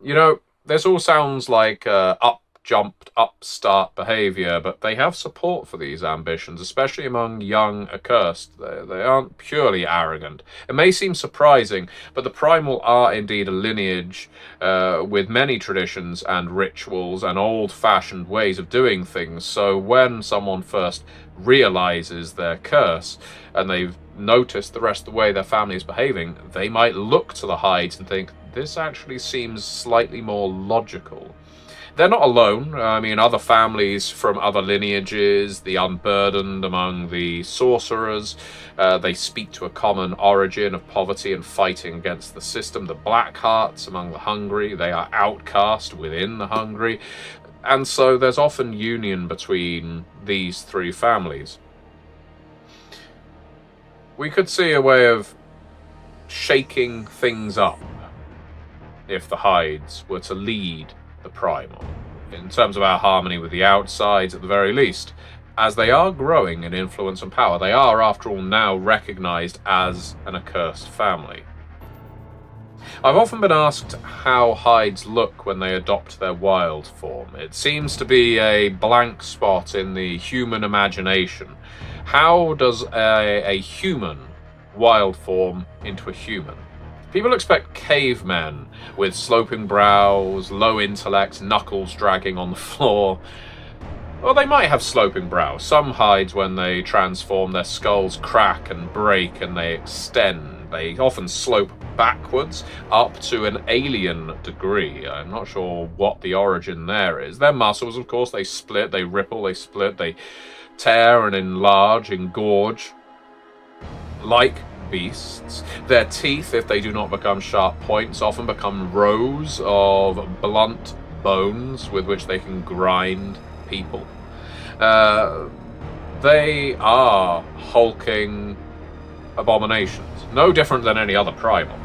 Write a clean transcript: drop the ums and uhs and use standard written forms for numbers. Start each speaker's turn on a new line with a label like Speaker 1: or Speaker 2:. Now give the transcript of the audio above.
Speaker 1: You know, this all sounds like up-jumped, upstart behavior, but they have support for these ambitions, especially among young accursed. They aren't purely arrogant. It may seem surprising, but the primal are indeed a lineage with many traditions and rituals and old-fashioned ways of doing things. So when someone first realizes their curse and they've noticed the rest of the way their family is behaving, they might look to the Hydes and think, this actually seems slightly more logical. They're not alone. I mean, other families from other lineages, the unburdened among the sorcerers, they speak to a common origin of poverty and fighting against the system. The black hearts among the hungry, they are outcast within the hungry. And so there's often union between these three families. We could see a way of shaking things up if the Hydes were to lead the Primal, in terms of our harmony with the outsides at the very least. As they are growing in influence and power, they are, after all, now recognised as an accursed family. I've often been asked how Hydes look when they adopt their wild form. It seems to be a blank spot in the human imagination. How does a human wild form into a human? People expect cavemen with sloping brows, low intellect, knuckles dragging on the floor. Well, they might have sloping brows. Some Hydes, when they transform, their skulls crack and break and they extend. They often slope backwards up to an alien degree. I'm not sure what the origin there is. Their muscles, of course, they split, they ripple, they split, they tear and enlarge, engorge. Like beasts. Their teeth, if they do not become sharp points, often become rows of blunt bones with which they can grind people. They are hulking abominations, no different than any other primal.